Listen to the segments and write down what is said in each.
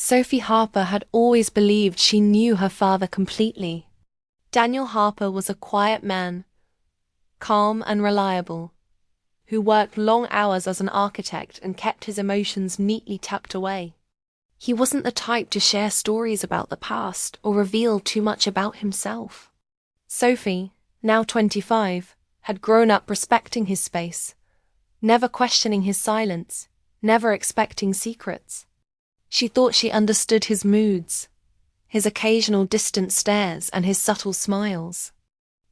Sophie Harper had always believed she knew her father completely. Daniel Harper was a quiet man, calm and reliable, who worked long hours as an architect and kept his emotions neatly tucked away. He wasn't the type to share stories about the past or reveal too much about himself. Sophie, now 25, had grown up respecting his space, never questioning his silence, never expecting secrets. She thought she understood his moods, his occasional distant stares and his subtle smiles.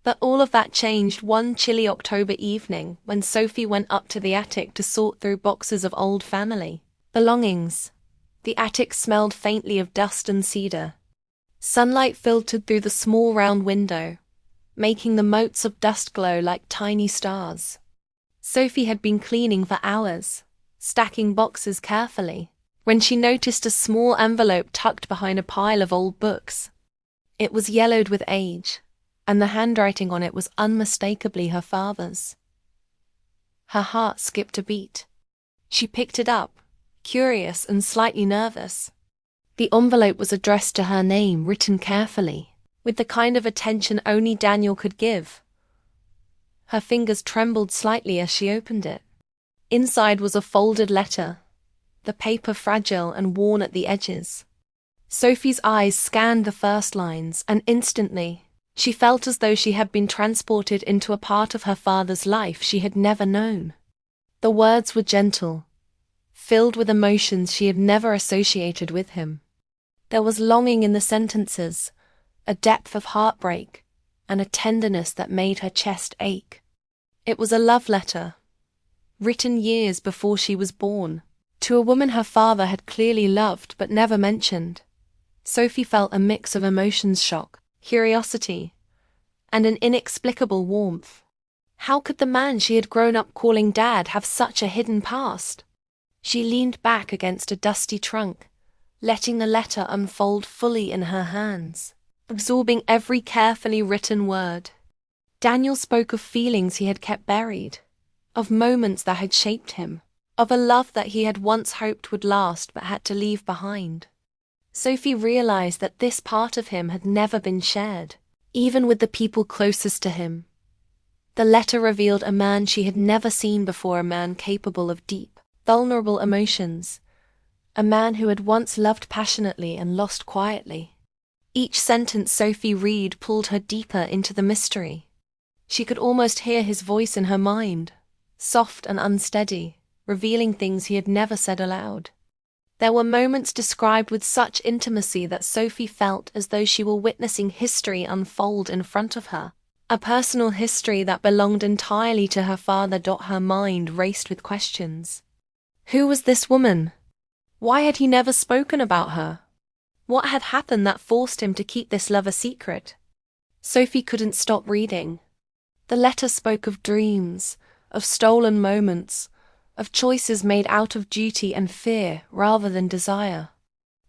But all of that changed one chilly October evening when Sophie went up to the attic to sort through boxes of old family belongings. The attic smelled faintly of dust and cedar. Sunlight filtered through the small round window, making the motes of dust glow like tiny stars. Sophie had been cleaning for hours, stacking boxes carefully, when she noticed a small envelope tucked behind a pile of old books. It was yellowed with age, and the handwriting on it was unmistakably her father's. Her heart skipped a beat. She picked it up, curious and slightly nervous. The envelope was addressed to her name, written carefully, with the kind of attention only Daniel could give. Her fingers trembled slightly as she opened it. Inside was a folded letter, the paper fragile and worn at the edges. Sophie's eyes scanned the first lines, and instantly, she felt as though she had been transported into a part of her father's life she had never known. The words were gentle, filled with emotions she had never associated with him. There was longing in the sentences, a depth of heartbreak, and a tenderness that made her chest ache. It was a love letter, written years before she was born, to a woman her father had clearly loved but never mentioned. Sophie felt a mix of emotions: shock, curiosity, and an inexplicable warmth. How could the man she had grown up calling Dad have such a hidden past? She leaned back against a dusty trunk, letting the letter unfold fully in her hands, absorbing every carefully written word. Daniel spoke of feelings he had kept buried, of moments that had shaped him, of a love that he had once hoped would last but had to leave behind. Sophie realized that this part of him had never been shared, even with the people closest to him. The letter revealed a man she had never seen before, a man capable of deep, vulnerable emotions, a man who had once loved passionately and lost quietly. Each sentence Sophie read pulled her deeper into the mystery. She could almost hear his voice in her mind, soft and unsteady, revealing things he had never said aloud. There were moments described with such intimacy that Sophie felt as though she were witnessing history unfold in front of her, a personal history that belonged entirely to her father. Her mind raced with questions. Who was this woman? Why had he never spoken about her? What had happened that forced him to keep this love a secret? Sophie couldn't stop reading. The letter spoke of dreams, of stolen moments, of choices made out of duty and fear rather than desire.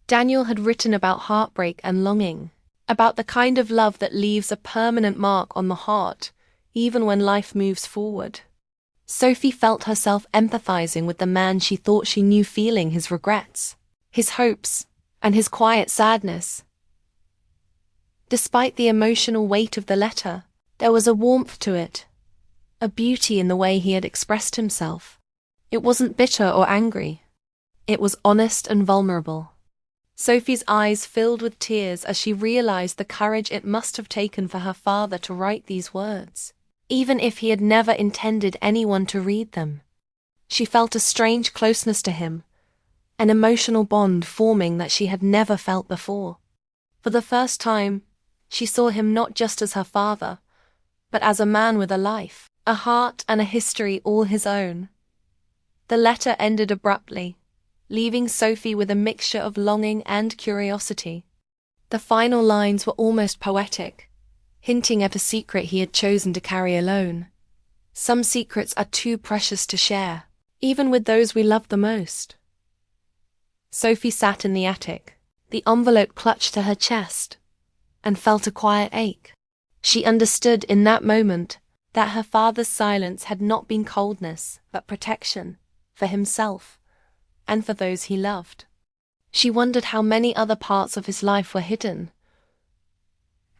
Daniel had written about heartbreak and longing, about the kind of love that leaves a permanent mark on the heart, even when life moves forward. Sophie felt herself empathizing with the man she thought she knew, feeling his regrets, his hopes, and his quiet sadness. Despite the emotional weight of the letter, there was a warmth to it, a beauty in the way he had expressed himself. It wasn't bitter or angry. It was honest and vulnerable. Sophie's eyes filled with tears as she realized the courage it must have taken for her father to write these words, even if he had never intended anyone to read them. She felt a strange closeness to him, an emotional bond forming that she had never felt before. For the first time, she saw him not just as her father, but as a man with a life, a heart and a history all his own. The letter ended abruptly, leaving Sophie with a mixture of longing and curiosity. The final lines were almost poetic, hinting at a secret he had chosen to carry alone. Some secrets are too precious to share, even with those we love the most. Sophie sat in the attic, the envelope clutched to her chest, and felt a quiet ache. She understood in that moment that her father's silence had not been coldness, but protection, for himself, and for those he loved. She wondered how many other parts of his life were hidden,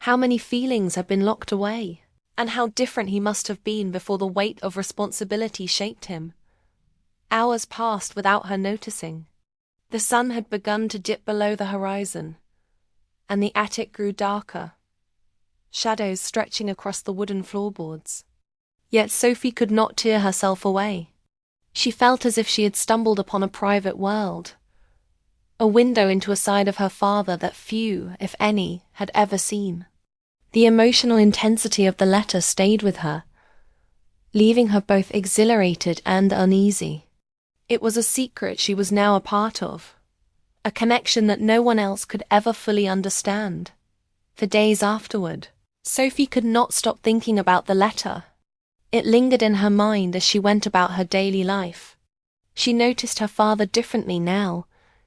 how many feelings had been locked away, and how different he must have been before the weight of responsibility shaped him. Hours passed without her noticing. The sun had begun to dip below the horizon, and the attic grew darker, shadows stretching across the wooden floorboards. Yet Sophie could not tear herself away. She felt as if she had stumbled upon a private world, a window into a side of her father that few, if any, had ever seen. The emotional intensity of the letter stayed with her, leaving her both exhilarated and uneasy. It was a secret she was now a part of, a connection that no one else could ever fully understand. For days afterward, Sophie could not stop thinking about the letter. It lingered in her mind as she went about her daily life. She noticed her father differently now,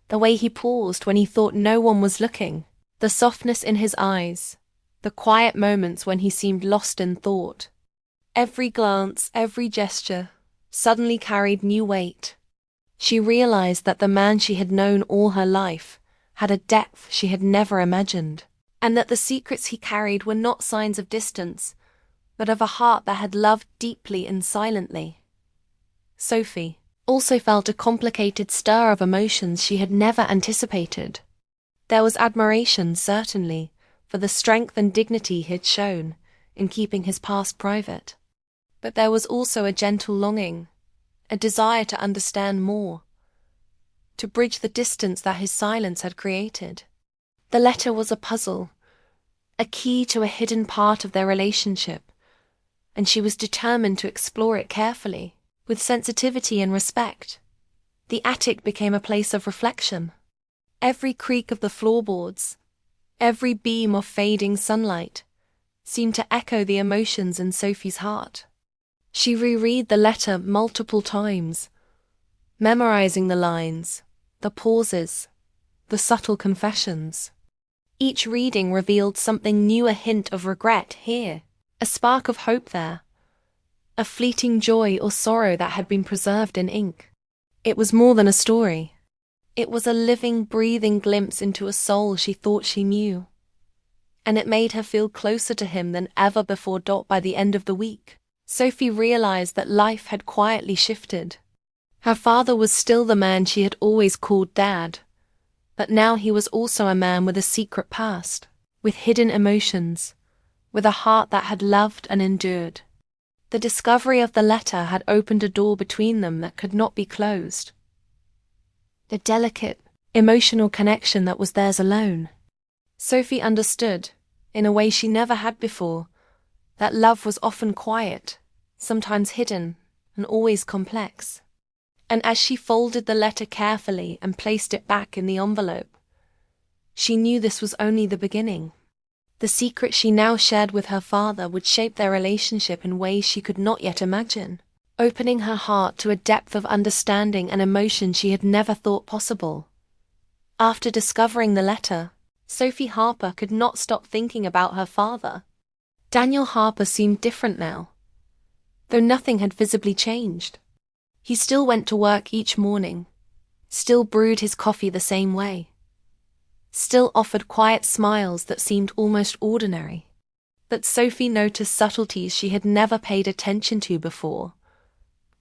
the way he paused when he thought no one was looking, the softness in his eyes, the quiet moments when he seemed lost in thought. Every glance, every gesture, suddenly carried new weight. She realized that the man she had known all her life had a depth she had never imagined, and that the secrets he carried were not signs of distance, but of a heart that had loved deeply and silently. Sophie also felt a complicated stir of emotions she had never anticipated. There was admiration, certainly, for the strength and dignity he had shown in keeping his past private. But there was also a gentle longing, a desire to understand more, to bridge the distance that his silence had created. The letter was a puzzle, a key to a hidden part of their relationship, and she was determined to explore it carefully, with sensitivity and respect. The attic became a place of reflection. Every creak of the floorboards, every beam of fading sunlight, seemed to echo the emotions in Sophie's heart. She reread the letter multiple times, memorizing the lines, the pauses, the subtle confessions. Each reading revealed something new, a hint of regret here, a spark of hope there, a fleeting joy or sorrow that had been preserved in ink. It was more than a story. It was a living, breathing glimpse into a soul she thought she knew. And it made her feel closer to him than ever before. By the end of the week, Sophie realized that life had quietly shifted. Her father was still the man she had always called Dad, but now he was also a man with a secret past, with hidden emotions, with a heart that had loved and endured. The discovery of the letter had opened a door between them that could not be closed. The delicate, emotional connection that was theirs alone. Sophie understood, in a way she never had before, that love was often quiet, sometimes hidden, and always complex. And as she folded the letter carefully and placed it back in the envelope, she knew this was only the beginning. The secret she now shared with her father would shape their relationship in ways she could not yet imagine, opening her heart to a depth of understanding and emotion she had never thought possible. After discovering the letter, Sophie Harper could not stop thinking about her father. Daniel Harper seemed different now, though nothing had visibly changed. He still went to work each morning, still brewed his coffee the same way, still offered quiet smiles that seemed almost ordinary. But Sophie noticed subtleties she had never paid attention to before.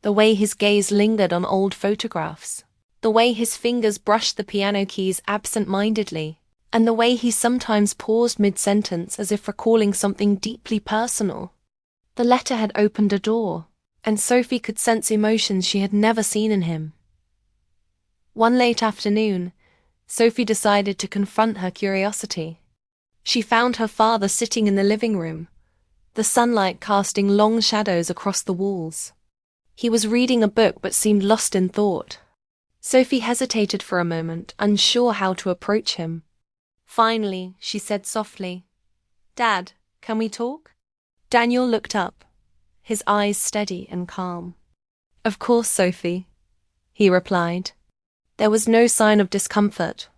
The way his gaze lingered on old photographs, the way his fingers brushed the piano keys absent-mindedly, and the way he sometimes paused mid-sentence as if recalling something deeply personal. The letter had opened a door, and Sophie could sense emotions she had never seen in him. One late afternoon, Sophie decided to confront her curiosity. She found her father sitting in the living room, the sunlight casting long shadows across the walls. He was reading a book but seemed lost in thought. Sophie hesitated for a moment, unsure how to approach him. Finally, she said softly, "Dad, can we talk?" Daniel looked up, his eyes steady and calm. "Of course, Sophie," he replied. There was no sign of discomfort,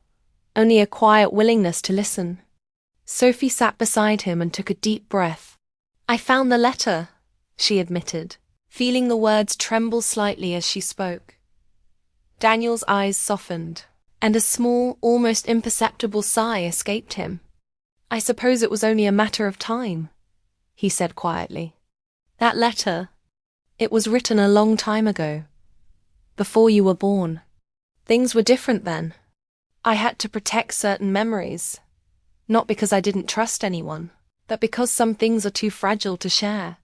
only a quiet willingness to listen. Sophie sat beside him and took a deep breath. "I found the letter," she admitted, feeling the words tremble slightly as she spoke. Daniel's eyes softened, and a small, almost imperceptible sigh escaped him. "I suppose it was only a matter of time," he said quietly. "That letter, it was written a long time ago, before you were born. Things were different then. I had to protect certain memories, not because I didn't trust anyone, but because some things are too fragile to share."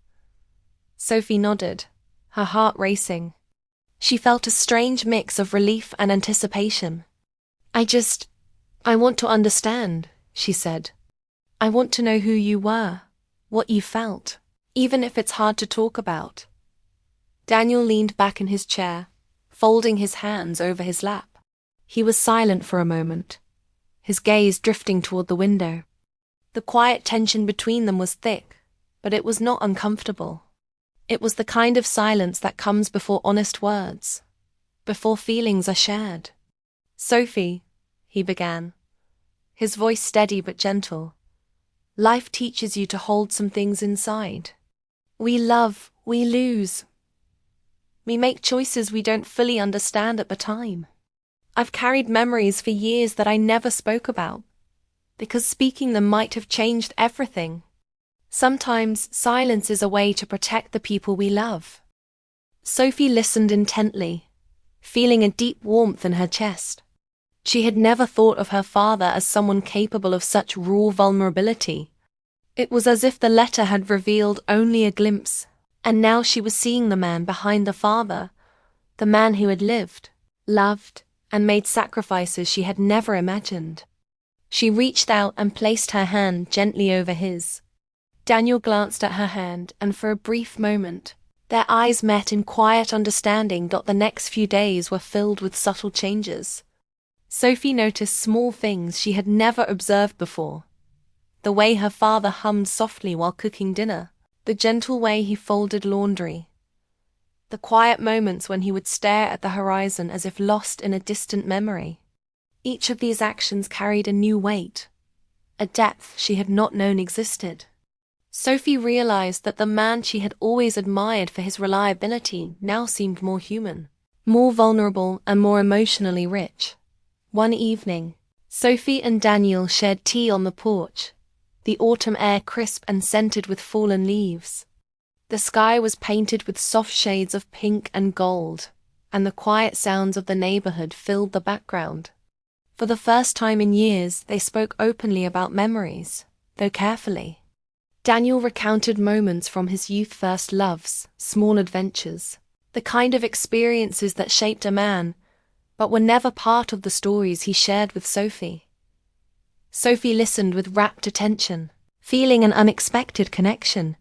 Sophie nodded, her heart racing. She felt a strange mix of relief and anticipation. I want to understand," she said. "I want to know who you were, what you felt, even if it's hard to talk about." Daniel leaned back in his chair, folding his hands over his lap. He was silent for a moment, his gaze drifting toward the window. The quiet tension between them was thick, but it was not uncomfortable. It was the kind of silence that comes before honest words, before feelings are shared. "Sophie," he began, his voice steady but gentle, "life teaches you to hold some things inside. We love, we lose. We make choices we don't fully understand at the time. I've carried memories for years that I never spoke about, because speaking them might have changed everything. Sometimes silence is a way to protect the people we love." Sophie listened intently, feeling a deep warmth in her chest. She had never thought of her father as someone capable of such raw vulnerability. It was as if the letter had revealed only a glimpse, and now she was seeing the man behind the father, the man who had lived, loved, and made sacrifices she had never imagined. She reached out and placed her hand gently over his. Daniel glanced at her hand, and for a brief moment, their eyes met in quiet understanding. The next few days were filled with subtle changes. Sophie noticed small things she had never observed before. The way her father hummed softly while cooking dinner, the gentle way he folded laundry, the quiet moments when he would stare at the horizon as if lost in a distant memory. Each of these actions carried a new weight, a depth she had not known existed. Sophie realized that the man she had always admired for his reliability now seemed more human, more vulnerable, and more emotionally rich. One evening, Sophie and Daniel shared tea on the porch, the autumn air crisp and scented with fallen leaves. The sky was painted with soft shades of pink and gold, and the quiet sounds of the neighborhood filled the background. For the first time in years, they spoke openly about memories, though carefully. Daniel recounted moments from his youth's first loves, small adventures, the kind of experiences that shaped a man, but were never part of the stories he shared with Sophie. Sophie listened with rapt attention, feeling an unexpected connection.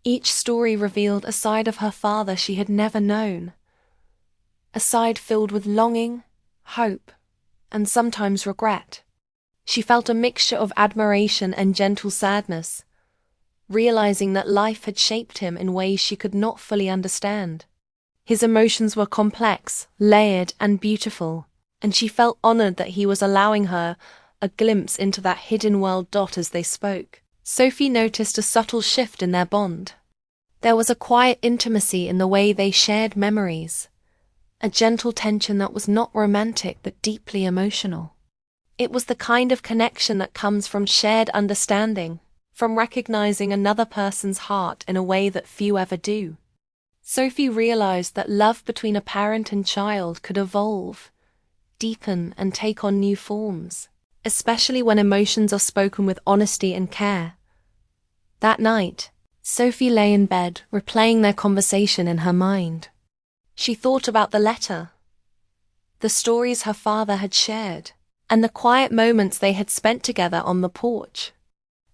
Each story revealed a side of her father she had never known, a side filled with longing, hope, and sometimes regret. She felt a mixture of admiration and gentle sadness, realizing that life had shaped him in ways she could not fully understand. His emotions were complex, layered, and beautiful, and she felt honored that he was allowing her a glimpse into that hidden world. As they spoke, Sophie noticed a subtle shift in their bond. There was a quiet intimacy in the way they shared memories, a gentle tension that was not romantic but deeply emotional. It was the kind of connection that comes from shared understanding, from recognizing another person's heart in a way that few ever do. Sophie realized that love between a parent and child could evolve, deepen, and take on new forms, especially when emotions are spoken with honesty and care. That night, Sophie lay in bed, replaying their conversation in her mind. She thought about the letter, the stories her father had shared, and the quiet moments they had spent together on the porch.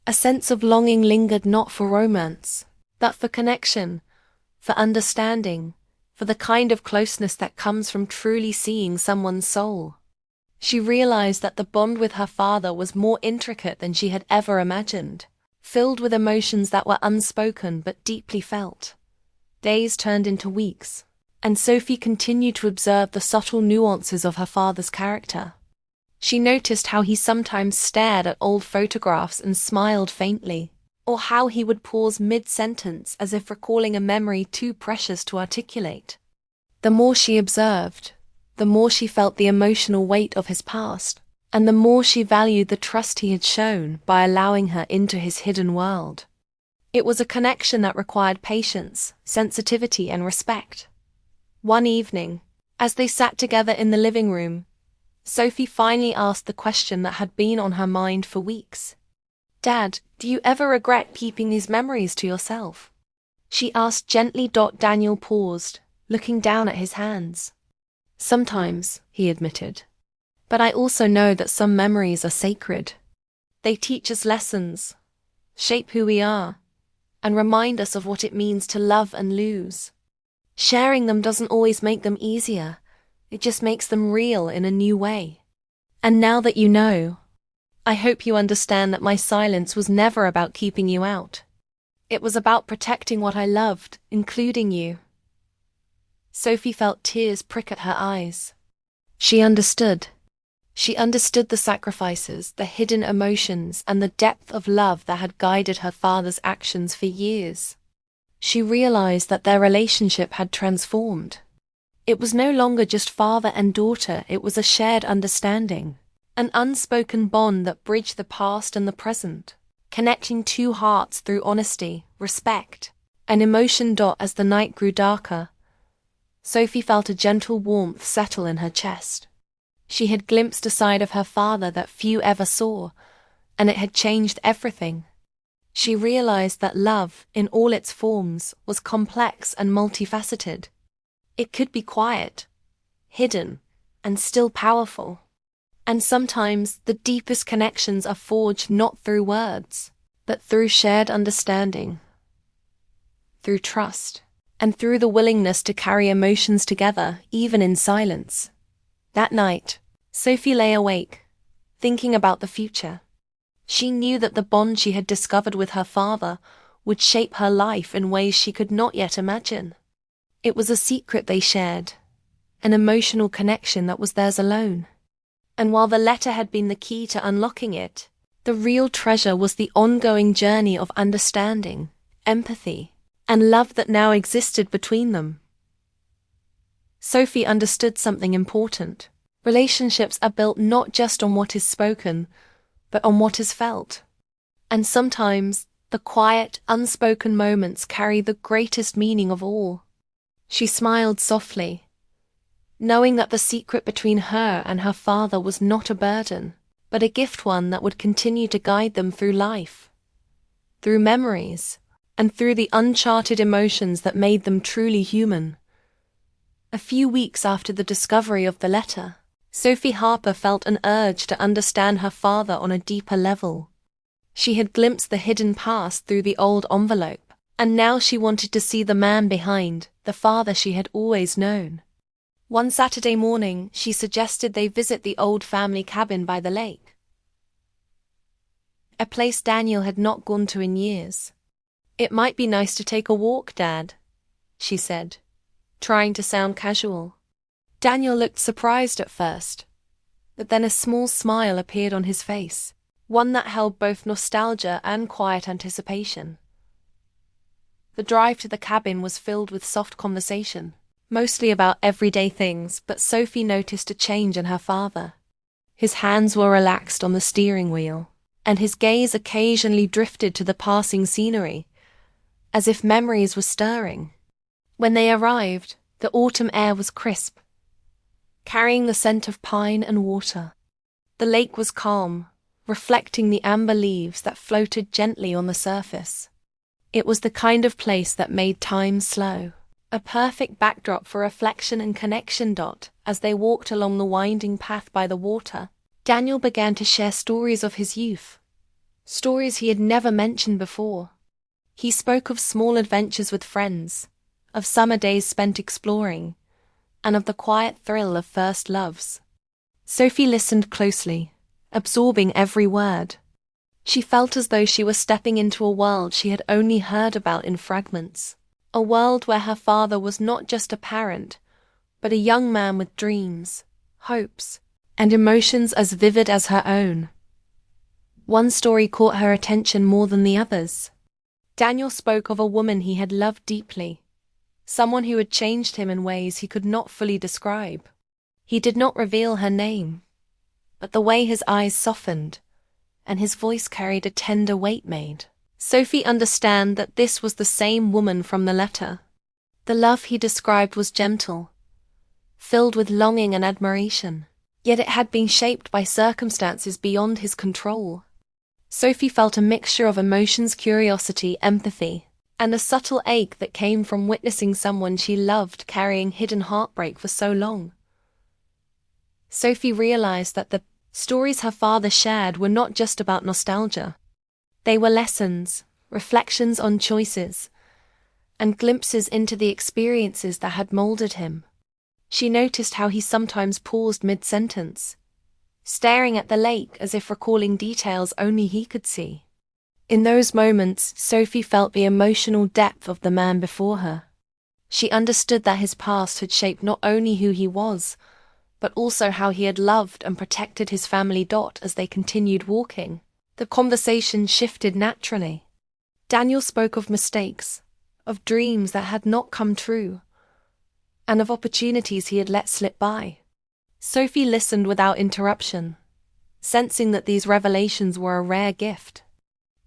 A sense of longing lingered, not for romance, but for connection, for understanding, for the kind of closeness that comes from truly seeing someone's soul. She realized that the bond with her father was more intricate than she had ever imagined, filled with emotions that were unspoken but deeply felt. Days turned into weeks, and Sophie continued to observe the subtle nuances of her father's character. She noticed how he sometimes stared at old photographs and smiled faintly, or how he would pause mid-sentence as if recalling a memory too precious to articulate. The more she observed, the more she felt the emotional weight of his past, and the more she valued the trust he had shown by allowing her into his hidden world. It was a connection that required patience, sensitivity, and respect. One evening, as they sat together in the living room, Sophie finally asked the question that had been on her mind for weeks. "Dad, do you ever regret keeping these memories to yourself?" She asked gently. Daniel paused, looking down at his hands. "Sometimes," he admitted. "But I also know that some memories are sacred. They teach us lessons, shape who we are, and remind us of what it means to love and lose. Sharing them doesn't always make them easier, it just makes them real in a new way. And now that you know, I hope you understand that my silence was never about keeping you out. It was about protecting what I loved, including you." Sophie felt tears prick at her eyes. She understood. She understood the sacrifices, the hidden emotions, and the depth of love that had guided her father's actions for years. She realized that their relationship had transformed. It was no longer just father and daughter, it was a shared understanding, an unspoken bond that bridged the past and the present, connecting two hearts through honesty, respect, and emotion. As the night grew darker, Sophie felt a gentle warmth settle in her chest. She had glimpsed a side of her father that few ever saw, and it had changed everything. She realized that love, in all its forms, was complex and multifaceted. It could be quiet, hidden, and still powerful. And sometimes the deepest connections are forged not through words, but through shared understanding, through trust, and through the willingness to carry emotions together, even in silence. That night, Sophie lay awake, thinking about the future. She knew that the bond she had discovered with her father would shape her life in ways she could not yet imagine. It was a secret they shared, an emotional connection that was theirs alone. And while the letter had been the key to unlocking it, the real treasure was the ongoing journey of understanding, empathy, and love that now existed between them. Sophie understood something important. Relationships are built not just on what is spoken, but on what is felt. And sometimes, the quiet, unspoken moments carry the greatest meaning of all. She smiled softly, knowing that the secret between her and her father was not a burden, but a gift, one that would continue to guide them through life, through memories, and through the uncharted emotions that made them truly human. A few weeks after the discovery of the letter, Sophie Harper felt an urge to understand her father on a deeper level. She had glimpsed the hidden past through the old envelope, and now she wanted to see the man behind, the father she had always known. One Saturday morning, she suggested they visit the old family cabin by the lake, a place Daniel had not gone to in years. "It might be nice to take a walk, Dad," she said, trying to sound casual. Daniel looked surprised at first, but then a small smile appeared on his face, one that held both nostalgia and quiet anticipation. The drive to the cabin was filled with soft conversation, mostly about everyday things, but Sophie noticed a change in her father. His hands were relaxed on the steering wheel, and his gaze occasionally drifted to the passing scenery, as if memories were stirring. When they arrived, the autumn air was crisp, carrying the scent of pine and water. The lake was calm, reflecting the amber leaves that floated gently on the surface. It was the kind of place that made time slow, a perfect backdrop for reflection and connection. As they walked along the winding path by the water, Daniel began to share stories of his youth, stories he had never mentioned before. He spoke of small adventures with friends, of summer days spent exploring, and of the quiet thrill of first loves. Sophie listened closely, absorbing every word. She felt as though she were stepping into a world she had only heard about in fragments, a world where her father was not just a parent, but a young man with dreams, hopes, and emotions as vivid as her own. One story caught her attention more than the others. Daniel spoke of a woman he had loved deeply, someone who had changed him in ways he could not fully describe. He did not reveal her name, but the way his eyes softened, and his voice carried a tender weight made Sophie understand that this was the same woman from the letter. The love he described was gentle, filled with longing and admiration, yet it had been shaped by circumstances beyond his control. Sophie felt a mixture of emotions, curiosity, empathy, and a subtle ache that came from witnessing someone she loved carrying hidden heartbreak for so long. Sophie realized that the stories her father shared were not just about nostalgia. They were lessons, reflections on choices, and glimpses into the experiences that had molded him. She noticed how he sometimes paused mid-sentence, staring at the lake as if recalling details only he could see. In those moments, Sophie felt the emotional depth of the man before her. She understood that his past had shaped not only who he was, but also how he had loved and protected his family. As they continued walking, the conversation shifted naturally. Daniel spoke of mistakes, of dreams that had not come true, and of opportunities he had let slip by. Sophie listened without interruption, sensing that these revelations were a rare gift.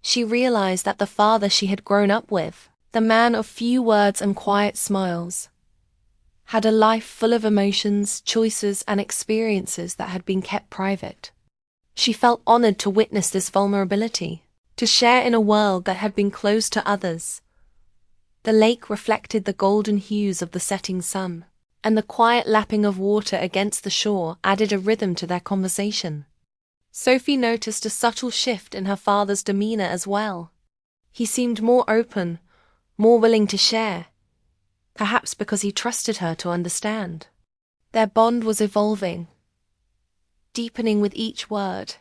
She realized that the father she had grown up with, the man of few words and quiet smiles, had a life full of emotions, choices, and experiences that had been kept private. She felt honored to witness this vulnerability, to share in a world that had been closed to others. The lake reflected the golden hues of the setting sun, and the quiet lapping of water against the shore added a rhythm to their conversation. Sophie noticed a subtle shift in her father's demeanor as well. He seemed more open, more willing to share, perhaps because he trusted her to understand. Their bond was evolving, deepening with each word,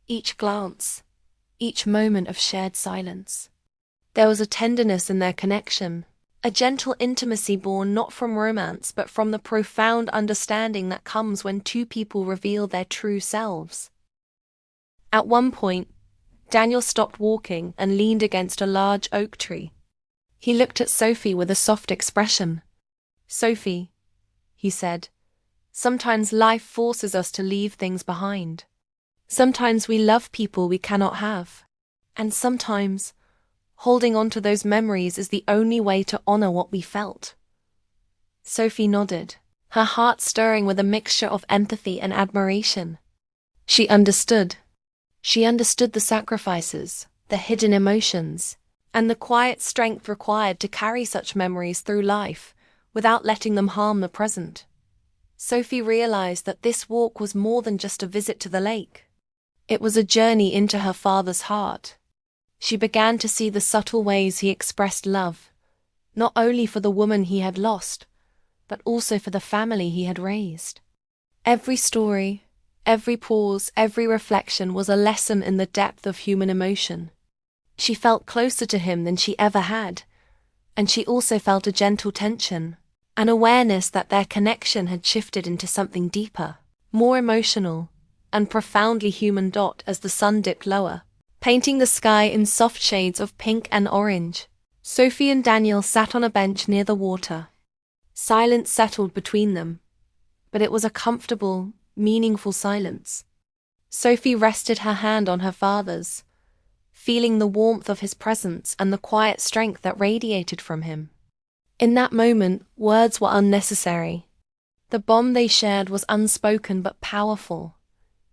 each glance, each moment of shared silence. There was a tenderness in their connection, a gentle intimacy born not from romance but from the profound understanding that comes when two people reveal their true selves. At one point, Daniel stopped walking and leaned against a large oak tree. He looked at Sophie with a soft expression. "Sophie," he said, "sometimes life forces us to leave things behind. Sometimes we love people we cannot have. And sometimes, holding on to those memories is the only way to honor what we felt." Sophie nodded, her heart stirring with a mixture of empathy and admiration. She understood. She understood the sacrifices, the hidden emotions, and the quiet strength required to carry such memories through life without letting them harm the present. Sophie realized that this walk was more than just a visit to the lake. It was a journey into her father's heart. She began to see the subtle ways he expressed love, not only for the woman he had lost, but also for the family he had raised. Every story, every pause, every reflection was a lesson in the depth of human emotion. She felt closer to him than she ever had, and she also felt a gentle tension, an awareness that their connection had shifted into something deeper, more emotional, and profoundly human. As the sun dipped lower, painting the sky in soft shades of pink and orange, Sophie and Daniel sat on a bench near the water. Silence settled between them, but it was a comfortable, meaningful silence. Sophie rested her hand on her father's, feeling the warmth of his presence and the quiet strength that radiated from him. In that moment, words were unnecessary. The bond they shared was unspoken but powerful,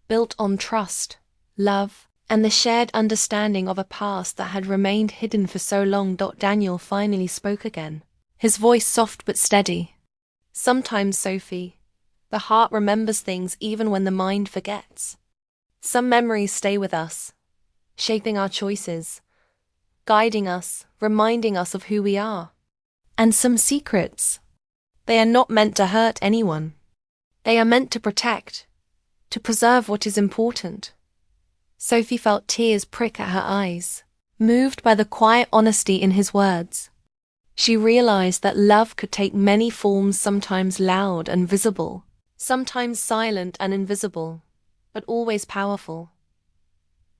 built on trust, love, and the shared understanding of a past that had remained hidden for so long. Daniel finally spoke again, his voice soft but steady. "Sometimes, Sophie, the heart remembers things even when the mind forgets. Some memories stay with us, shaping our choices, guiding us, reminding us of who we are. And some secrets, they are not meant to hurt anyone. They are meant to protect, to preserve what is important." Sophie felt tears prick at her eyes, moved by the quiet honesty in his words. She realized that love could take many forms, sometimes loud and visible, sometimes silent and invisible, but always powerful.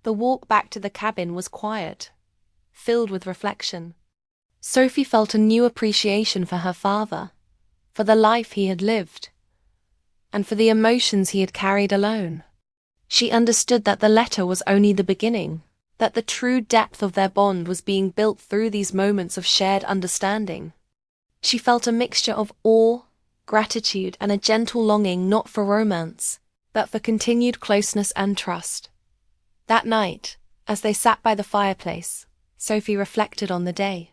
The walk back to the cabin was quiet, filled with reflection. Sophie felt a new appreciation for her father, for the life he had lived, and for the emotions he had carried alone. She understood that the letter was only the beginning, that the true depth of their bond was being built through these moments of shared understanding. She felt a mixture of awe, gratitude, and a gentle longing not for romance, but for continued closeness and trust. That night, as they sat by the fireplace, Sophie reflected on the day.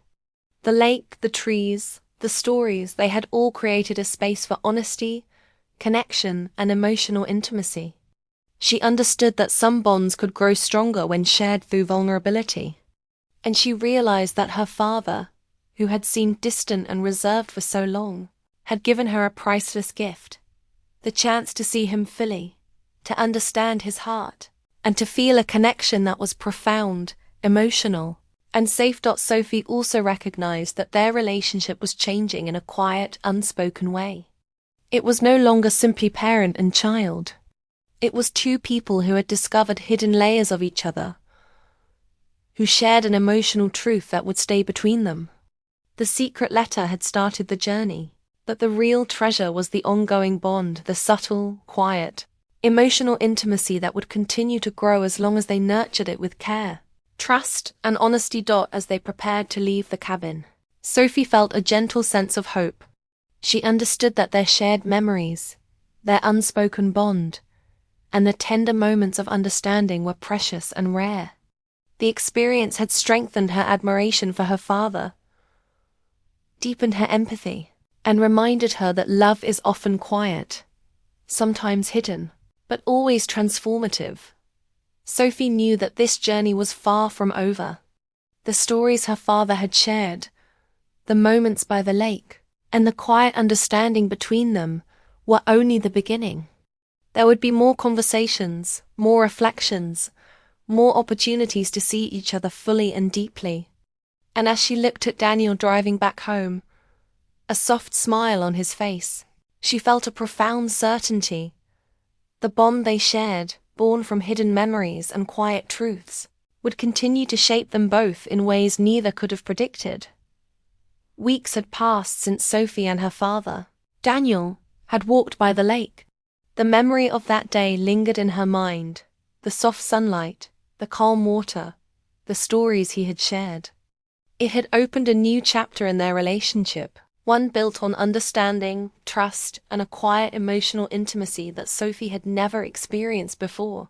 The lake, the trees, the stories, they had all created a space for honesty, connection, and emotional intimacy. She understood that some bonds could grow stronger when shared through vulnerability. And she realized that her father, who had seemed distant and reserved for so long, had given her a priceless gift. The chance to see him fully, to understand his heart, and to feel a connection that was profound, emotional, and safe. Sophie also recognized that their relationship was changing in a quiet, unspoken way. It was no longer simply parent and child. It was two people who had discovered hidden layers of each other, who shared an emotional truth that would stay between them. The secret letter had started the journey, but the real treasure was the ongoing bond, the subtle, quiet, emotional intimacy that would continue to grow as long as they nurtured it with care, trust, and honesty. As they prepared to leave the cabin, Sophie felt a gentle sense of hope. She understood that their shared memories, their unspoken bond, and the tender moments of understanding were precious and rare. The experience had strengthened her admiration for her father, deepened her empathy, and reminded her that love is often quiet, sometimes hidden, but always transformative. Sophie knew that this journey was far from over. The stories her father had shared, the moments by the lake, and the quiet understanding between them were only the beginning. There would be more conversations, more reflections, more opportunities to see each other fully and deeply. And as she looked at Daniel driving back home, a soft smile on his face, she felt a profound certainty. The bond they shared, born from hidden memories and quiet truths, would continue to shape them both in ways neither could have predicted. Weeks had passed since Sophie and her father, Daniel, had walked by the lake. The memory of that day lingered in her mind, the soft sunlight, the calm water, the stories he had shared. It had opened a new chapter in their relationship, one built on understanding, trust, and a quiet emotional intimacy that Sophie had never experienced before.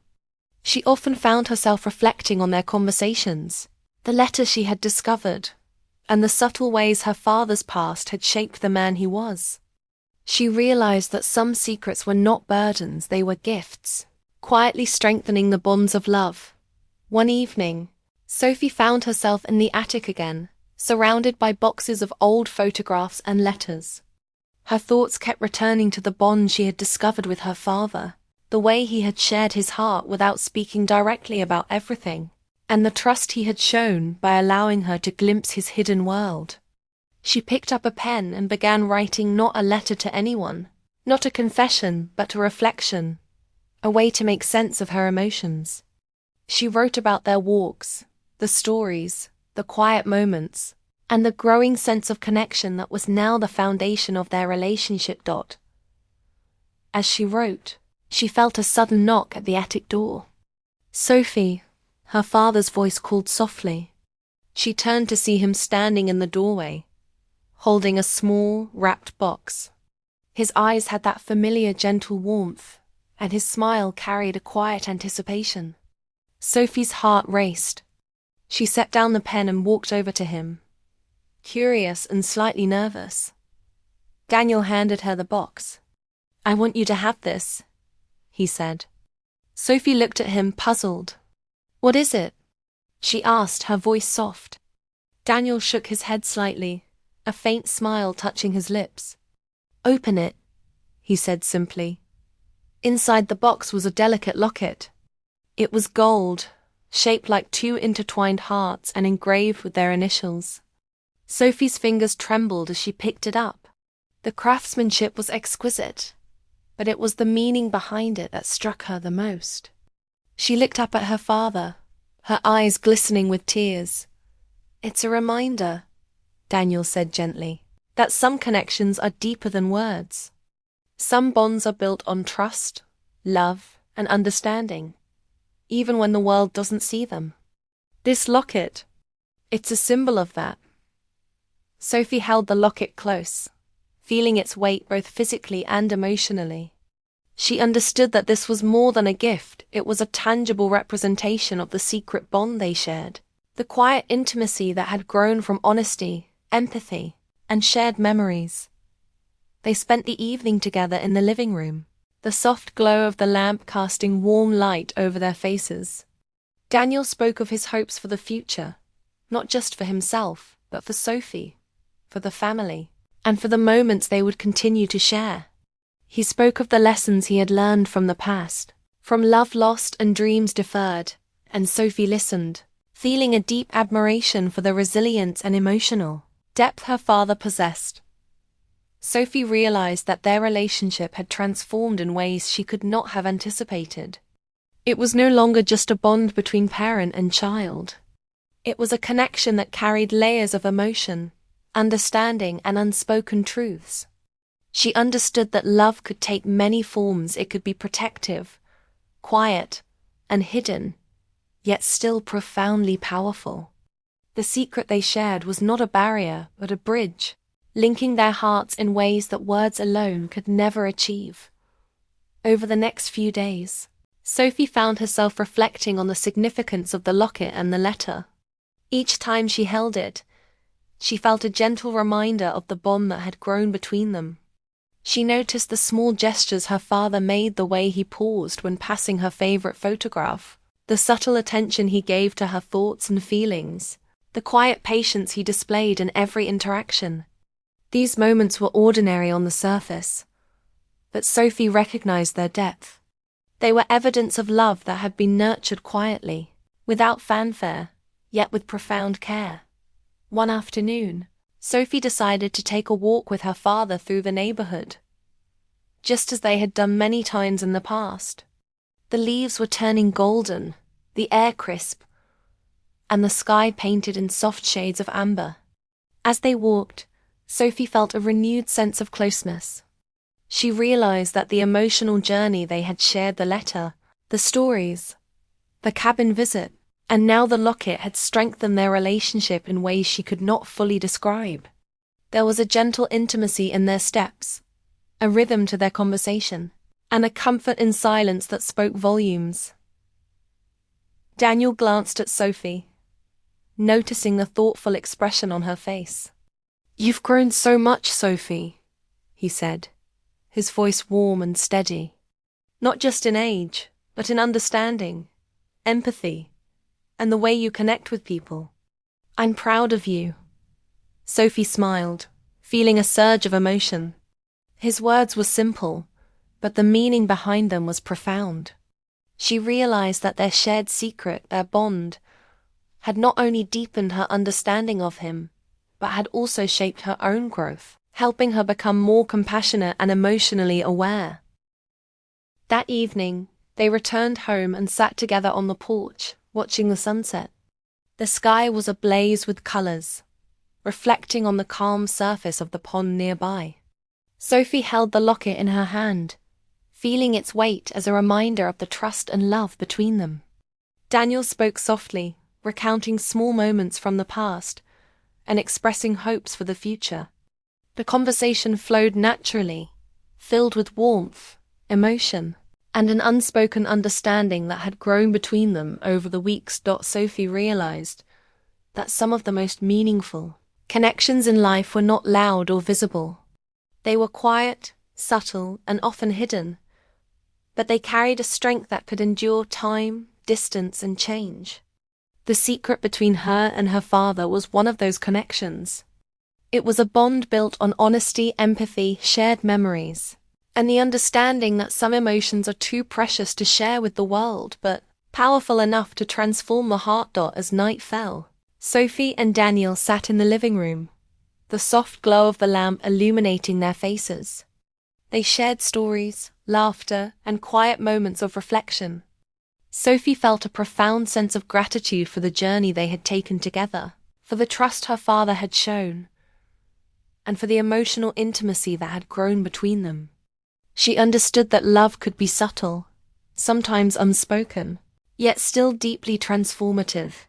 She often found herself reflecting on their conversations, the letters she had discovered, and the subtle ways her father's past had shaped the man he was. She realized that some secrets were not burdens, they were gifts, quietly strengthening the bonds of love. One evening, Sophie found herself in the attic again, surrounded by boxes of old photographs and letters. Her thoughts kept returning to the bond she had discovered with her father, the way he had shared his heart without speaking directly about everything, and the trust he had shown by allowing her to glimpse his hidden world. She picked up a pen and began writing not a letter to anyone, not a confession, but a reflection, a way to make sense of her emotions. She wrote about their walks, the stories, the quiet moments, and the growing sense of connection that was now the foundation of their relationship. As she wrote, she felt a sudden knock at the attic door. "Sophie," her father's voice called softly. She turned to see him standing in the doorway, holding a small, wrapped box. His eyes had that familiar gentle warmth, and his smile carried a quiet anticipation. Sophie's heart raced. She set down the pen and walked over to him, curious and slightly nervous. Daniel handed her the box. "I want you to have this," he said. Sophie looked at him, puzzled. "What is it?" she asked, her voice soft. Daniel shook his head slightly, a faint smile touching his lips. "Open it," he said simply. Inside the box was a delicate locket. It was gold, shaped like two intertwined hearts and engraved with their initials. Sophie's fingers trembled as she picked it up. The craftsmanship was exquisite, but it was the meaning behind it that struck her the most. She looked up at her father, her eyes glistening with tears. "It's a reminder," Daniel said gently, "that some connections are deeper than words." Some bonds are built on trust, love, and understanding, even when the world doesn't see them. This locket, it's a symbol of that. Sophie held the locket close, feeling its weight both physically and emotionally. She understood that this was more than a gift, it was a tangible representation of the secret bond they shared, the quiet intimacy that had grown from honesty, empathy, and shared memories. They spent the evening together in the living room, the soft glow of the lamp casting warm light over their faces. Daniel spoke of his hopes for the future, not just for himself, but for Sophie, for the family, and for the moments they would continue to share. He spoke of the lessons he had learned from the past, from love lost and dreams deferred, and Sophie listened, feeling a deep admiration for the resilience and emotional depth her father possessed. Sophie realized that their relationship had transformed in ways she could not have anticipated. It was no longer just a bond between parent and child. It was a connection that carried layers of emotion, understanding, and unspoken truths. She understood that love could take many forms. It could be protective, quiet, and hidden, yet still profoundly powerful. The secret they shared was not a barrier, but a bridge, linking their hearts in ways that words alone could never achieve. Over the next few days, Sophie found herself reflecting on the significance of the locket and the letter. Each time she held it, she felt a gentle reminder of the bond that had grown between them. She noticed the small gestures her father made, the way he paused when passing her favorite photograph, the subtle attention he gave to her thoughts and feelings, the quiet patience he displayed in every interaction. These moments were ordinary on the surface, but Sophie recognized their depth. They were evidence of love that had been nurtured quietly, without fanfare, yet with profound care. One afternoon, Sophie decided to take a walk with her father through the neighborhood, just as they had done many times in the past. The leaves were turning golden, the air crisp, and the sky painted in soft shades of amber. As they walked, Sophie felt a renewed sense of closeness. She realized that the emotional journey they had shared, the letter, the stories, the cabin visit, and now the locket, had strengthened their relationship in ways she could not fully describe. There was a gentle intimacy in their steps, a rhythm to their conversation, and a comfort in silence that spoke volumes. Daniel glanced at Sophie, noticing the thoughtful expression on her face. "You've grown so much, Sophie," he said, his voice warm and steady. "Not just in age, but in understanding, empathy, and the way you connect with people. I'm proud of you." Sophie smiled, feeling a surge of emotion. His words were simple, but the meaning behind them was profound. She realized that their shared secret, their bond, had not only deepened her understanding of him, but had also shaped her own growth, helping her become more compassionate and emotionally aware. That evening, they returned home and sat together on the porch, watching the sunset. The sky was ablaze with colors, reflecting on the calm surface of the pond nearby. Sophie held the locket in her hand, feeling its weight as a reminder of the trust and love between them. Daniel spoke softly, recounting small moments from the past and expressing hopes for the future. The conversation flowed naturally, filled with warmth, emotion, and an unspoken understanding that had grown between them over the weeks. Sophie realized that some of the most meaningful connections in life were not loud or visible. They were quiet, subtle, and often hidden, but they carried a strength that could endure time, distance, and change. The secret between her and her father was one of those connections. It was a bond built on honesty, empathy, shared memories, and the understanding that some emotions are too precious to share with the world, but powerful enough to transform the heart. As night fell, Sophie and Daniel sat in the living room, the soft glow of the lamp illuminating their faces. They shared stories, laughter, and quiet moments of reflection. Sophie felt a profound sense of gratitude for the journey they had taken together, for the trust her father had shown, and for the emotional intimacy that had grown between them. She understood that love could be subtle, sometimes unspoken, yet still deeply transformative.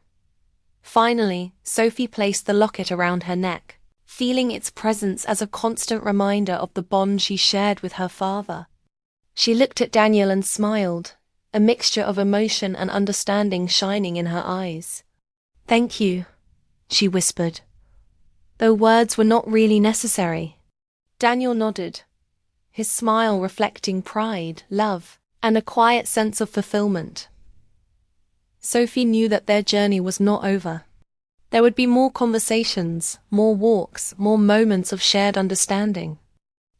Finally, Sophie placed the locket around her neck, feeling its presence as a constant reminder of the bond she shared with her father. She looked at Daniel and smiled, a mixture of emotion and understanding shining in her eyes. "Thank you," she whispered, though words were not really necessary. Daniel nodded, his smile reflecting pride, love, and a quiet sense of fulfillment. Sophie knew that their journey was not over. There would be more conversations, more walks, more moments of shared understanding.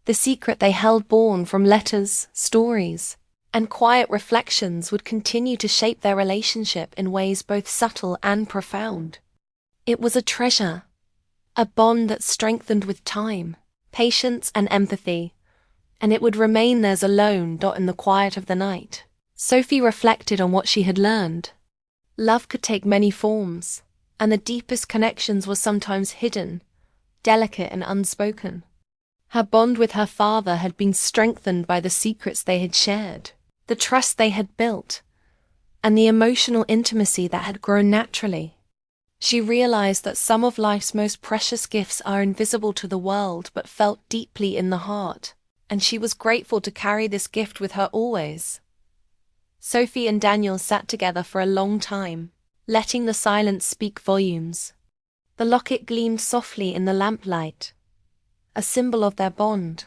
The secret they held born from letters, stories, and quiet reflections would continue to shape their relationship in ways both subtle and profound. It was a treasure, a bond that strengthened with time, patience, and empathy, and it would remain theirs alone in the quiet of the night. Sophie reflected on what she had learned. Love could take many forms, and the deepest connections were sometimes hidden, delicate and unspoken. Her bond with her father had been strengthened by the secrets they had shared, the trust they had built, and the emotional intimacy that had grown naturally. She realized that some of life's most precious gifts are invisible to the world but felt deeply in the heart, and she was grateful to carry this gift with her always. Sophie and Daniel sat together for a long time, letting the silence speak volumes. The locket gleamed softly in the lamplight, a symbol of their bond,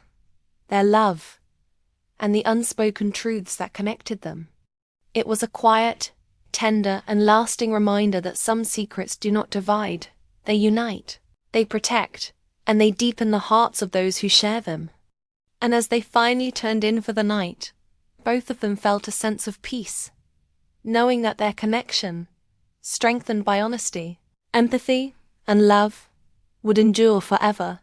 their love, and the unspoken truths that connected them. It was a quiet, tender, and lasting reminder that some secrets do not divide, they unite, they protect, and they deepen the hearts of those who share them. And as they finally turned in for the night, both of them felt a sense of peace, knowing that their connection, strengthened by honesty, empathy, and love, would endure forever.